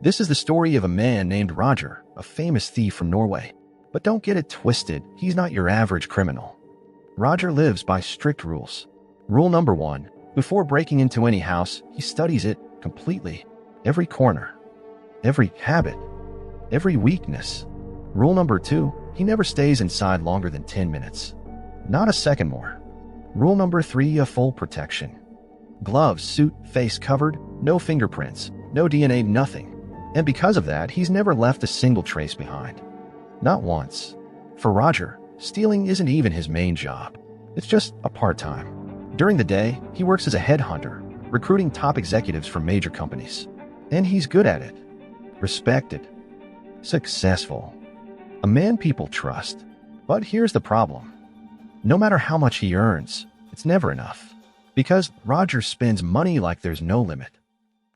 This is the story of a man named Roger, a famous thief from Norway. But don't get it twisted, he's not your average criminal. Roger lives by strict rules. Rule number 1. Before breaking into any house, he studies it completely. Every corner, every habit, every weakness. Rule number 2. He never stays inside longer than 10 minutes. Not a second more. Rule number 3. A full protection. Gloves, suit, face covered, no fingerprints, no DNA, nothing. And because of that, he's never left a single trace behind. Not once. For Roger, stealing isn't even his main job. It's just a part-time. During the day, he works as a headhunter, recruiting top executives from major companies. And he's good at it. Respected. Successful. A man people trust. But here's the problem. No matter how much he earns, it's never enough. Because Roger spends money like there's no limit.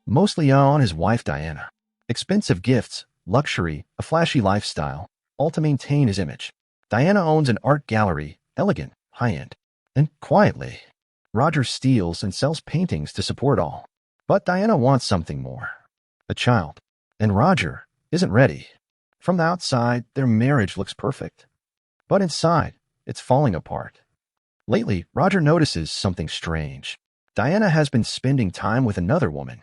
Mostly on his wife Diana. Expensive gifts, luxury, a flashy lifestyle, all to maintain his image. Diana owns an art gallery, elegant, high-end. And quietly, Roger steals and sells paintings to support all. But Diana wants something more. A child. And Roger isn't ready. From the outside, their marriage looks perfect. But inside, it's falling apart. Lately, Roger notices something strange. Diana has been spending time with another woman,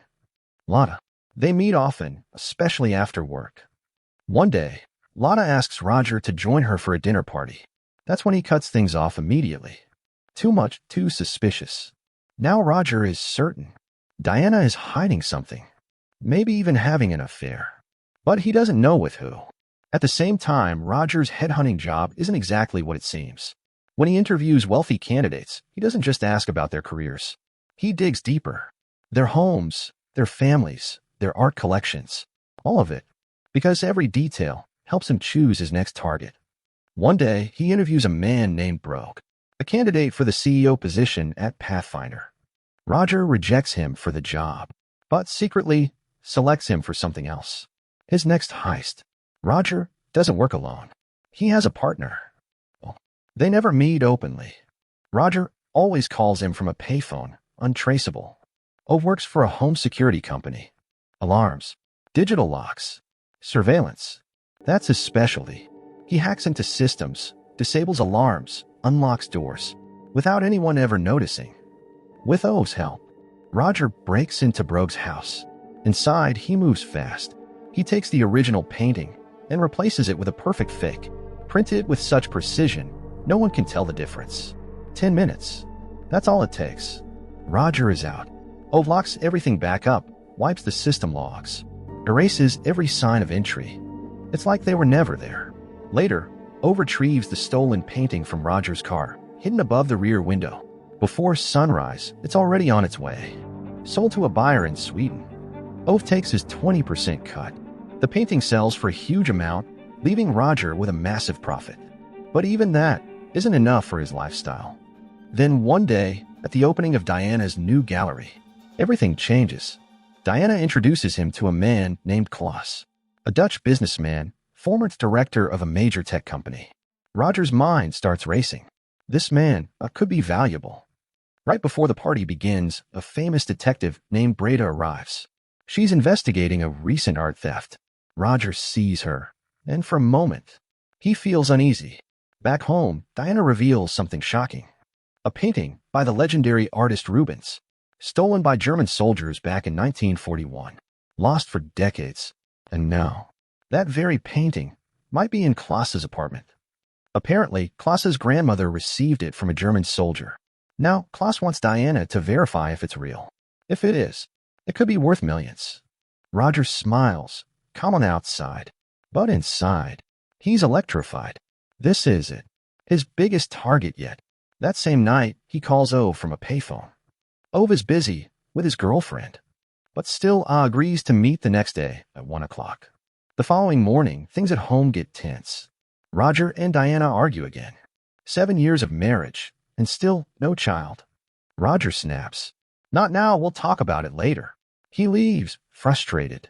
Lotta. They meet often, especially after work. One day, Lotta asks Roger to join her for a dinner party. That's when he cuts things off immediately. Too much, too suspicious. Now Roger is certain. Diana is hiding something. Maybe even having an affair. But he doesn't know with who. At the same time, Roger's headhunting job isn't exactly what it seems. When he interviews wealthy candidates, he doesn't just ask about their careers. He digs deeper. Their homes, their families, their art collections, all of it, because every detail helps him choose his next target. One day, he interviews a man named Brogue, a candidate for the CEO position at Pathfinder. Roger rejects him for the job, but secretly selects him for something else. His next heist. Roger doesn't work alone. He has a partner. They never meet openly. Roger always calls him from a payphone, untraceable. Works for a home security company. Alarms, digital locks, surveillance. That's his specialty. He hacks into systems, disables alarms, unlocks doors, without anyone ever noticing. With O's help, Roger breaks into Brogue's house. Inside, he moves fast. He takes the original painting and replaces it with a perfect fake, printed with such precision, no one can tell the difference. 10 minutes. That's all it takes. Roger is out. Ove locks everything back up, wipes the system logs, erases every sign of entry. It's like they were never there. Later, Ove retrieves the stolen painting from Roger's car, hidden above the rear window. Before sunrise, it's already on its way. Sold to a buyer in Sweden. Ove takes his 20% cut. The painting sells for a huge amount, leaving Roger with a massive profit. But even that isn't enough for his lifestyle. Then one day, at the opening of Diana's new gallery, everything changes. Diana introduces him to a man named Klaus, a Dutch businessman, former director of a major tech company. Roger's mind starts racing. This man could be valuable. Right before the party begins, a famous detective named Breda arrives. She's investigating a recent art theft. Roger sees her, and for a moment, he feels uneasy. Back home, Diana reveals something shocking. A painting by the legendary artist Rubens, stolen by German soldiers back in 1941, lost for decades. And now, that very painting might be in Klaus's apartment. Apparently, Klaus's grandmother received it from a German soldier. Now, Klaus wants Diana to verify if it's real. If it is, it could be worth millions. Roger smiles, calm on the outside, but inside, he's electrified. This is it, his biggest target yet. That same night, he calls Ove from a payphone. Ove is busy with his girlfriend, but still agrees to meet the next day at 1 o'clock. The following morning, things at home get tense. Roger and Diana argue again. 7 years of marriage, and still no child. Roger snaps. Not now, we'll talk about it later. He leaves, frustrated.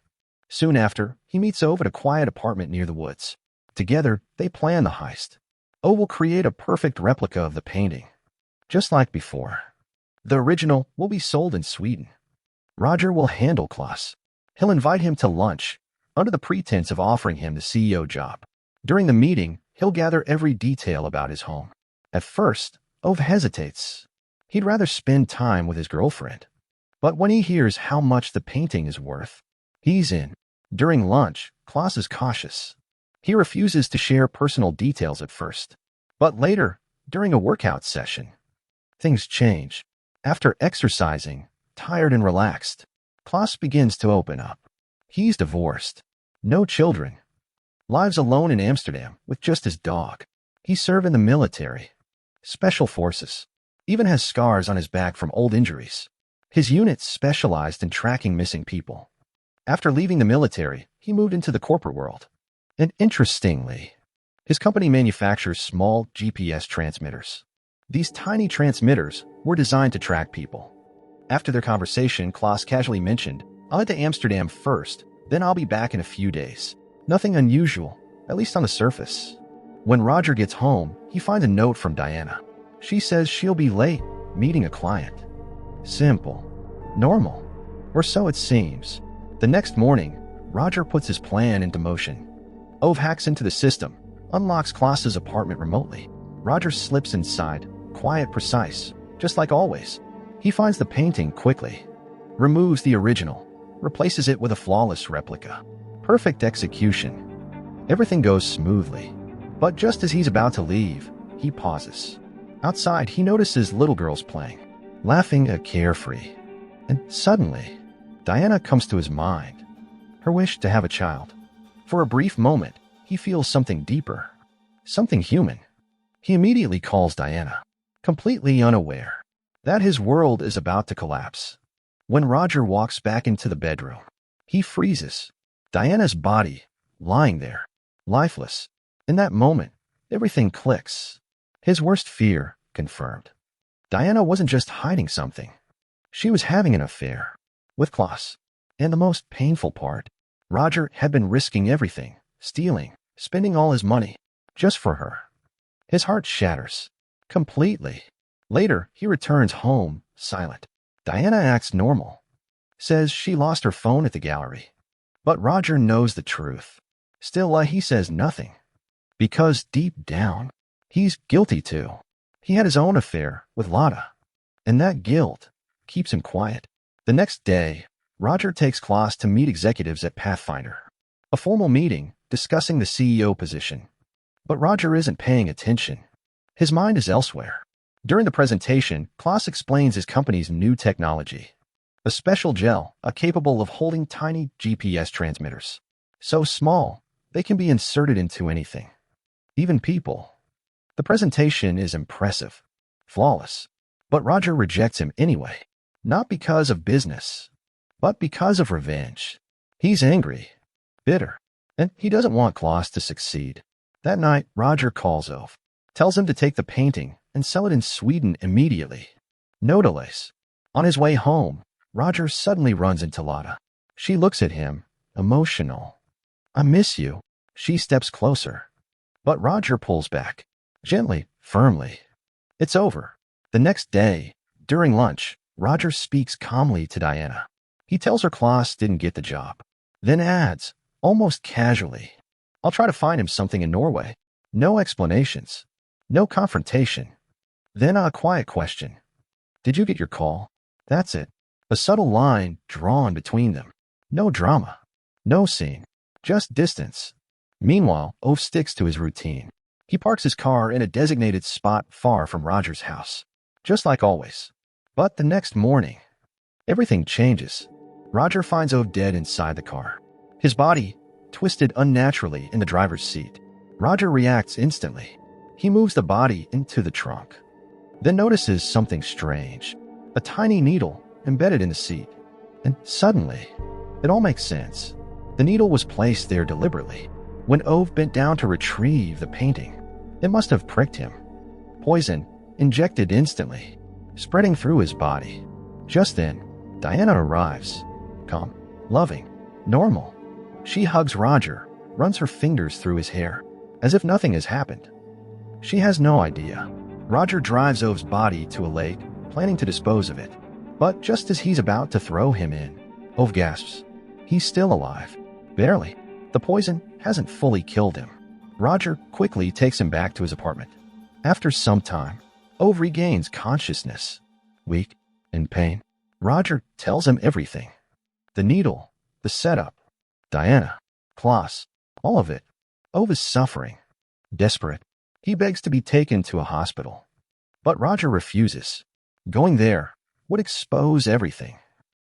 Soon after, he meets Ove at a quiet apartment near the woods. Together, they plan the heist. Ove will create a perfect replica of the painting, just like before. The original will be sold in Sweden. Roger will handle Klaus. He'll invite him to lunch, under the pretense of offering him the CEO job. During the meeting, he'll gather every detail about his home. At first, Ove hesitates. He'd rather spend time with his girlfriend. But when he hears how much the painting is worth, he's in. During lunch, Klaus is cautious. He refuses to share personal details at first. But later, during a workout session, things change. After exercising, tired and relaxed, Klaus begins to open up. He's divorced. No children. Lives alone in Amsterdam with just his dog. He served in the military. Special forces. Even has scars on his back from old injuries. His unit specialized in tracking missing people. After leaving the military, he moved into the corporate world. And interestingly, his company manufactures small GPS transmitters. These tiny transmitters were designed to track people. After their conversation, Klaus casually mentioned, "I'll head to Amsterdam first, then I'll be back in a few days." Nothing unusual, at least on the surface. When Roger gets home, he finds a note from Diana. She says she'll be late, meeting a client. Simple. Normal. Or so it seems. The next morning, Roger puts his plan into motion. Ove hacks into the system, unlocks Klaus's apartment remotely. Roger slips inside, quiet, precise, just like always. He finds the painting quickly, removes the original, replaces it with a flawless replica. Perfect execution. Everything goes smoothly. But just as he's about to leave, he pauses. Outside, he notices little girls playing, laughing carefree. And suddenly, Diana comes to his mind. Her wish to have a child. For a brief moment, he feels something deeper. Something human. He immediately calls Diana, completely unaware that his world is about to collapse. When Roger walks back into the bedroom, he freezes. Diana's body, lying there, lifeless. In that moment, everything clicks. His worst fear confirmed. Diana wasn't just hiding something. She was having an affair with Klaus. And the most painful part, Roger had been risking everything, stealing, spending all his money, just for her. His heart shatters. Completely. Later, he returns home, silent. Diana acts normal. Says she lost her phone at the gallery. But Roger knows the truth. Still, he says nothing. Because deep down, he's guilty too. He had his own affair with Lotta. And that guilt keeps him quiet. The next day, Roger takes Klaus to meet executives at Pathfinder. A formal meeting discussing the CEO position. But Roger isn't paying attention. His mind is elsewhere. During the presentation, Klaus explains his company's new technology. A special gel, capable of holding tiny GPS transmitters. So small, they can be inserted into anything. Even people. The presentation is impressive. Flawless. But Roger rejects him anyway. Not because of business, but because of revenge. He's angry, bitter, and he doesn't want Klaus to succeed. That night, Roger calls Ove, tells him to take the painting and sell it in Sweden immediately. No delays. On his way home, Roger suddenly runs into Lotta. She looks at him, emotional. "I miss you." She steps closer. But Roger pulls back, gently, firmly. It's over. The next day, during lunch, Roger speaks calmly to Diana. He tells her Klaus didn't get the job. Then adds, almost casually, "I'll try to find him something in Norway." No explanations. No confrontation. Then a quiet question. "Did you get your call?" That's it. A subtle line drawn between them. No drama. No scene. Just distance. Meanwhile, Ove sticks to his routine. He parks his car in a designated spot far from Roger's house. Just like always. But the next morning, everything changes. Roger finds Ove dead inside the car. His body, twisted unnaturally in the driver's seat. Roger reacts instantly. He moves the body into the trunk. Then notices something strange. A tiny needle embedded in the seat. And suddenly, it all makes sense. The needle was placed there deliberately. When Ove bent down to retrieve the painting, it must have pricked him. Poison, injected instantly, spreading through his body. Just then, Diana arrives. Calm, loving, normal. She hugs Roger, runs her fingers through his hair, as if nothing has happened. She has no idea. Roger drives Ove's body to a lake, planning to dispose of it. But just as he's about to throw him in, Ove gasps. He's still alive. Barely. The poison hasn't fully killed him. Roger quickly takes him back to his apartment. After some time, Ove regains consciousness. Weak, in pain, Roger tells him everything. The needle, the setup, Diana, Klaus, all of it. Ove is suffering. Desperate, he begs to be taken to a hospital. But Roger refuses. Going there would expose everything.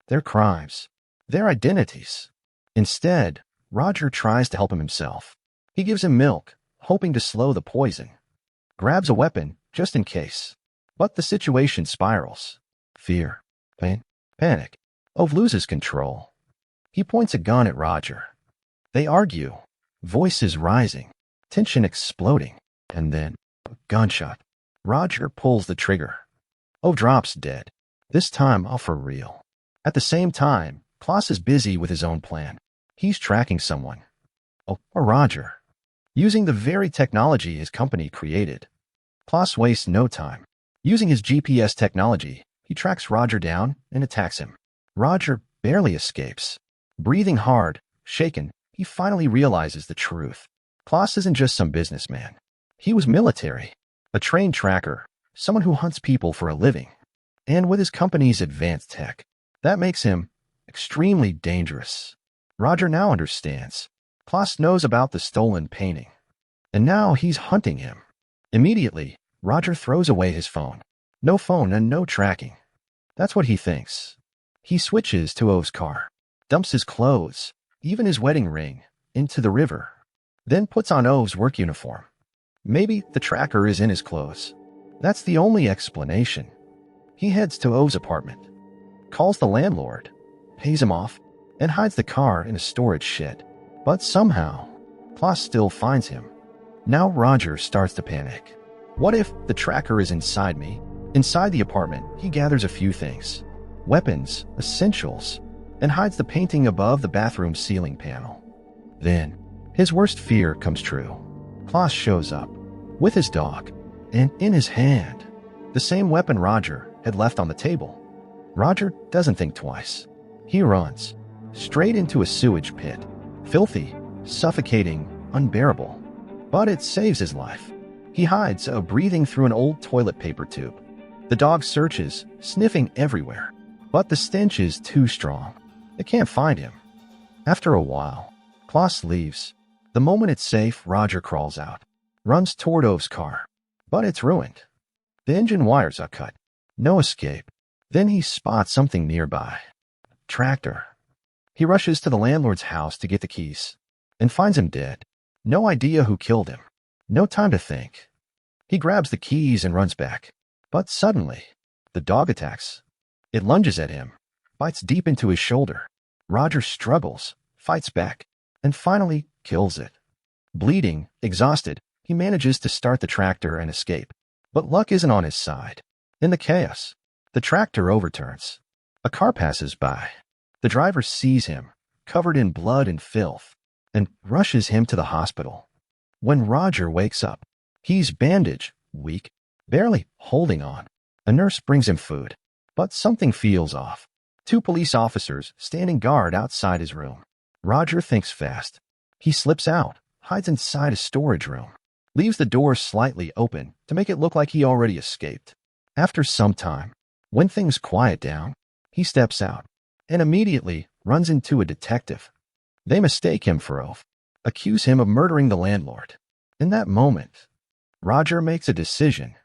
Their crimes, their identities. Instead, Roger tries to help him himself. He gives him milk, hoping to slow the poison. Grabs a weapon, just in case. But the situation spirals. Fear, pain, panic. Ove loses control. He points a gun at Roger. They argue, voices rising, tension exploding, and then a gunshot. Roger pulls the trigger. Ove drops dead, this time all for real. At the same time, Klaus is busy with his own plan. He's tracking someone. Oh, or Roger. Using the very technology his company created. Klaus wastes no time. Using his GPS technology, he tracks Roger down and attacks him. Roger barely escapes. Breathing hard, shaken, he finally realizes the truth. Klaus isn't just some businessman. He was military, a trained tracker, someone who hunts people for a living. And with his company's advanced tech, that makes him extremely dangerous. Roger now understands. Klaus knows about the stolen painting. And now he's hunting him. Immediately, Roger throws away his phone. No phone and no tracking. That's what he thinks. He switches to Ove's car, dumps his clothes, even his wedding ring, into the river. Then puts on Ove's work uniform. Maybe the tracker is in his clothes. That's the only explanation. He heads to Ove's apartment, calls the landlord, pays him off, and hides the car in a storage shed. But somehow, Klaus still finds him. Now Roger starts to panic. What if the tracker is inside me? Inside the apartment, he gathers a few things. Weapons, essentials, and hides the painting above the bathroom ceiling panel. Then, his worst fear comes true. Klaus shows up, with his dog, and in his hand, the same weapon Roger had left on the table. Roger doesn't think twice. He runs, straight into a sewage pit. Filthy, suffocating, unbearable. But it saves his life. He hides, breathing through an old toilet paper tube. The dog searches, sniffing everywhere. But the stench is too strong. It can't find him. After a while, Klaus leaves. The moment it's safe, Roger crawls out, runs toward Ove's car. But it's ruined. The engine wires are cut. No escape. Then he spots something nearby. A tractor. He rushes to the landlord's house to get the keys, and finds him dead. No idea who killed him. No time to think. He grabs the keys and runs back. But suddenly, the dog attacks. It lunges at him, bites deep into his shoulder. Roger struggles, fights back, and finally kills it. Bleeding, exhausted, he manages to start the tractor and escape. But luck isn't on his side. In the chaos, the tractor overturns. A car passes by. The driver sees him, covered in blood and filth, and rushes him to the hospital. When Roger wakes up, he's bandaged, weak, barely holding on. A nurse brings him food, but something feels off. 2 police officers standing guard outside his room. Roger thinks fast. He slips out, hides inside a storage room, leaves the door slightly open to make it look like he already escaped. After some time, when things quiet down, he steps out and immediately runs into a detective. They mistake him for Ove, accuse him of murdering the landlord. In that moment, Roger makes a decision.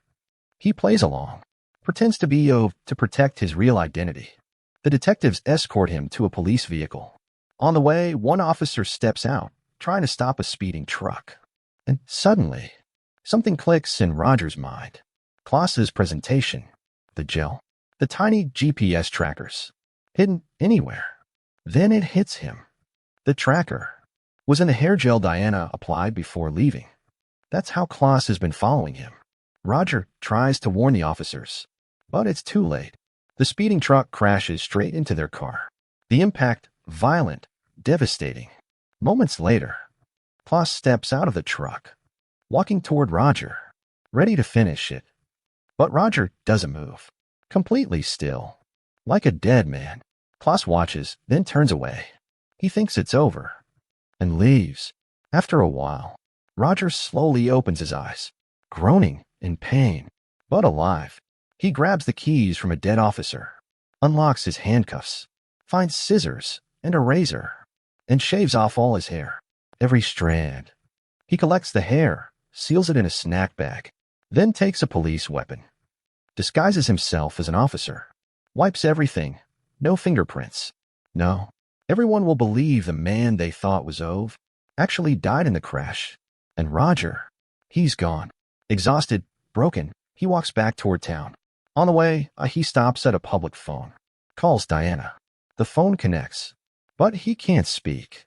He plays along, pretends to be Ove to protect his real identity. The detectives escort him to a police vehicle. On the way, one officer steps out, trying to stop a speeding truck. And suddenly, something clicks in Roger's mind. Klaus's presentation, the gel, the tiny GPS trackers, hidden anywhere. Then it hits him. The tracker was in the hair gel Diana applied before leaving. That's how Klaus has been following him. Roger tries to warn the officers, but it's too late. The speeding truck crashes straight into their car. The impact, violent, devastating. Moments later, Klaus steps out of the truck, walking toward Roger, ready to finish it. But Roger doesn't move, completely still, like a dead man. Klaus watches, then turns away. He thinks it's over. and leaves. After a while, Roger slowly opens his eyes, groaning in pain, but alive. He grabs the keys from a dead officer, unlocks his handcuffs, finds scissors and a razor, and shaves off all his hair, every strand. He collects the hair, seals it in a snack bag, then takes a police weapon, disguises himself as an officer, wipes everything, no fingerprints. No, everyone will believe the man they thought was Ove actually died in the crash. And Roger, he's gone. Exhausted, broken, he walks back toward town. On the way, he stops at a public phone, calls Diana. The phone connects, but he can't speak.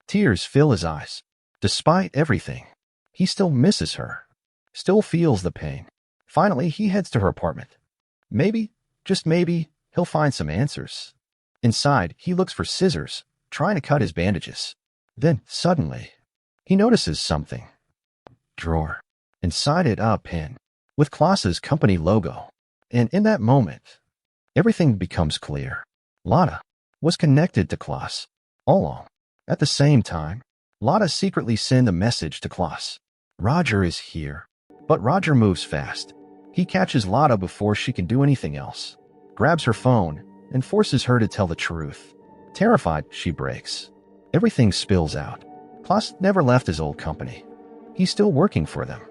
Tears fill his eyes. Despite everything, he still misses her, still feels the pain. Finally, he heads to her apartment. Maybe, just maybe, he'll find some answers. Inside, he looks for scissors, trying to cut his bandages. Then, suddenly, he notices something. Drawer. Inside it, a pin with Klaas's company logo. And in that moment, everything becomes clear. Lotta was connected to Klaas all along. At the same time, Lotta secretly sent a message to Klaas. Roger is here. But Roger moves fast. He catches Lotta before she can do anything else, grabs her phone, and forces her to tell the truth. Terrified, she breaks. Everything spills out. Klaas never left his old company. He's still working for them.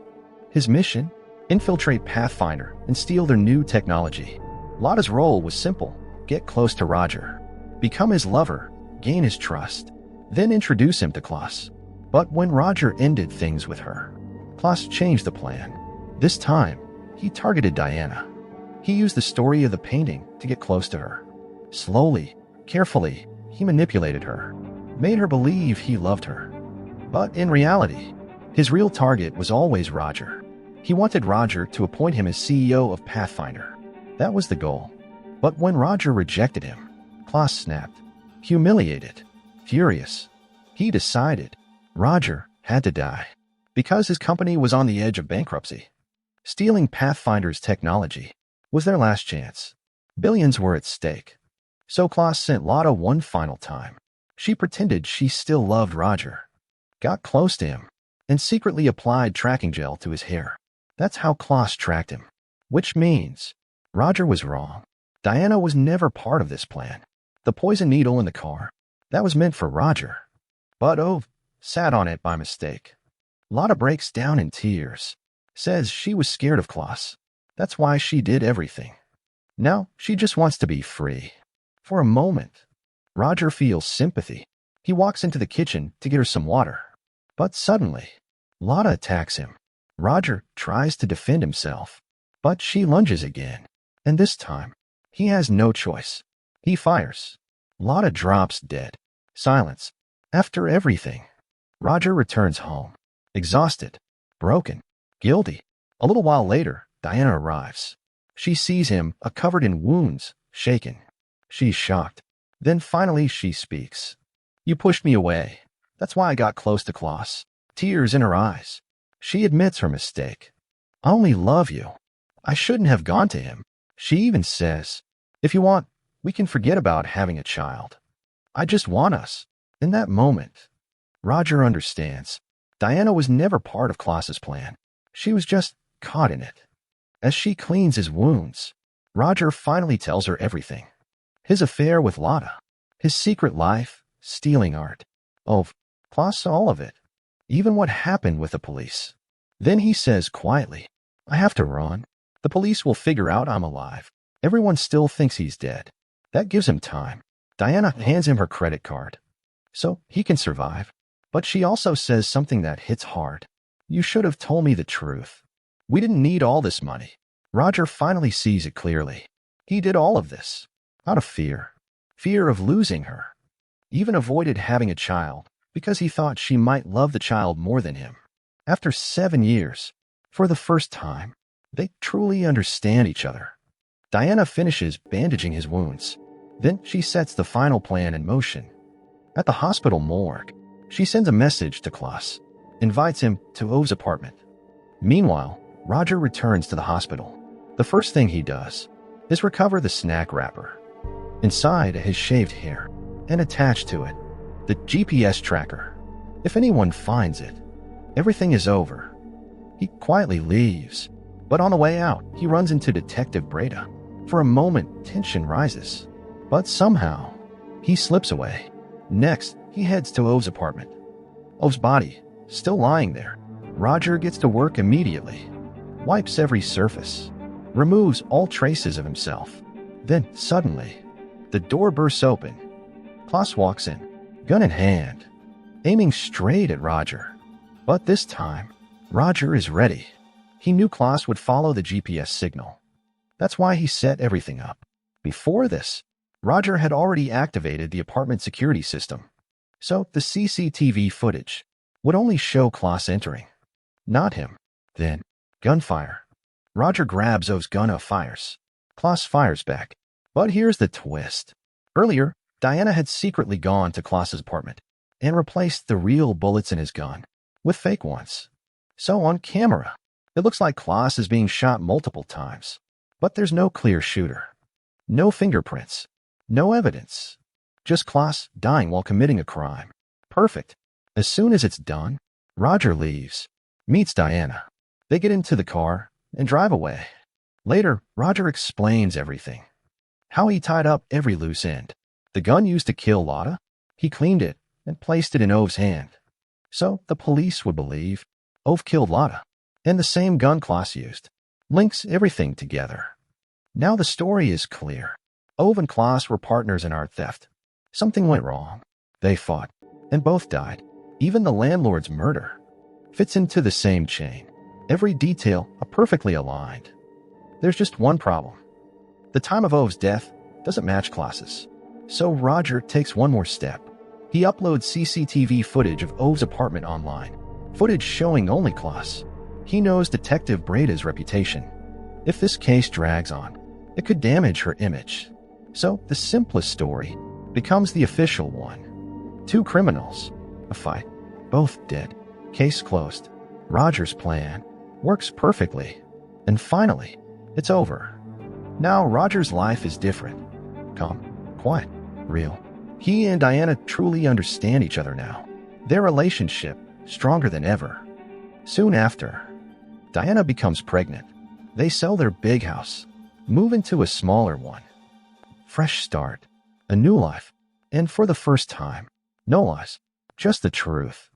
His mission? Infiltrate Pathfinder and steal their new technology. Lotta's role was simple. Get close to Roger, become his lover, gain his trust, then introduce him to Klaas. But when Roger ended things with her, Klaas changed the plan. This time, he targeted Diana. He used the story of the painting to get close to her. Slowly, carefully, he manipulated her, made her believe he loved her. But in reality, his real target was always Roger. He wanted Roger to appoint him as CEO of Pathfinder. That was the goal. But when Roger rejected him, Klaas snapped. Humiliated, furious, he decided Roger had to die because his company was on the edge of bankruptcy. Stealing Pathfinder's technology was their last chance. Billions were at stake. So Klaas sent Lotta one final time. She pretended she still loved Roger, got close to him, and secretly applied tracking gel to his hair. That's how Klaas tracked him. Which means Roger was wrong. Diana was never part of this plan. The poison needle in the car, that was meant for Roger. But Ove sat on it by mistake. Lotta breaks down in tears, says she was scared of Klaas. That's why she did everything. Now she just wants to be free. For a moment, Roger feels sympathy. He walks into the kitchen to get her some water. But suddenly, Lotta attacks him. Roger tries to defend himself, but she lunges again. And this time, he has no choice. He fires. Lotta drops dead. Silence. After everything, Roger returns home, exhausted, broken, guilty. A little while later, Diana arrives. She sees him, covered in wounds, shaken. She's shocked. Then finally she speaks. You pushed me away. That's why I got close to Klaas. Tears in her eyes. She admits her mistake. I only love you. I shouldn't have gone to him. She even says, if you want, we can forget about having a child. I just want us. In that moment, Roger understands. Diana was never part of Klaas's plan. She was just caught in it. As she cleans his wounds, Roger finally tells her everything. His affair with Lotta, his secret life, stealing art. Oh, Klaas saw all of it. Even what happened with the police. Then he says quietly, I have to run. The police will figure out I'm alive. Everyone still thinks he's dead. That gives him time. Diana hands him her credit card, so he can survive. But she also says something that hits hard. You should have told me the truth. We didn't need all this money. Roger finally sees it clearly. He did all of this out of fear. Fear of losing her. Even avoided having a child because he thought she might love the child more than him. After 7 years, for the first time, they truly understand each other. Diana finishes bandaging his wounds. Then she sets the final plan in motion. At the hospital morgue, she sends a message to Klaas, invites him to Ove's apartment. Meanwhile, Roger returns to the hospital. The first thing he does is recover the snack wrapper. Inside his shaved hair, and attached to it, the GPS tracker. If anyone finds it, everything is over. He quietly leaves, but on the way out, he runs into Detective Breda. For a moment, tension rises, but somehow, he slips away. Next, he heads to Ove's apartment. Ove's body, still lying there. Roger gets to work immediately, wipes every surface, removes all traces of himself. Then, suddenly, the door bursts open. Klaus walks in, gun in hand, aiming straight at Roger. But this time, Roger is ready. He knew Klaus would follow the GPS signal. That's why he set everything up. Before this, Roger had already activated the apartment security system, so the CCTV footage would only show Klaus entering, not him. Then, gunfire. Roger grabs Ove's gun and fires. Klaus fires back. But here's the twist. Earlier, Diana had secretly gone to Klaus's apartment and replaced the real bullets in his gun with fake ones. So on camera, it looks like Klaus is being shot multiple times. But there's no clear shooter. No fingerprints. No evidence. Just Klaus dying while committing a crime. Perfect. As soon as it's done, Roger leaves, meets Diana. They get into the car and drive away. Later, Roger explains everything. How he tied up every loose end. The gun used to kill Lotta, he cleaned it and placed it in Ove's hand. So the police would believe Ove killed Lotta, and the same gun Klaus used. Links everything together. Now the story is clear. Ove and Klaus were partners in art theft. Something went wrong. They fought, and both died. Even the landlord's murder fits into the same chain. Every detail are perfectly aligned. There's just one problem. The time of Ove's death doesn't match Klaus's. So Roger takes one more step. He uploads CCTV footage of Ove's apartment online. Footage showing only Klaus. He knows Detective Breda's reputation. If this case drags on, it could damage her image. So the simplest story becomes the official one. Two criminals, a fight, both dead. Case closed. Roger's plan works perfectly. And finally, it's over. Now Roger's life is different. Calm, quiet, real. He and Diana truly understand each other now. Their relationship stronger than ever. Soon after, Diana becomes pregnant. They sell their big house, move into a smaller one. Fresh start, a new life, and for the first time, no lies, just the truth.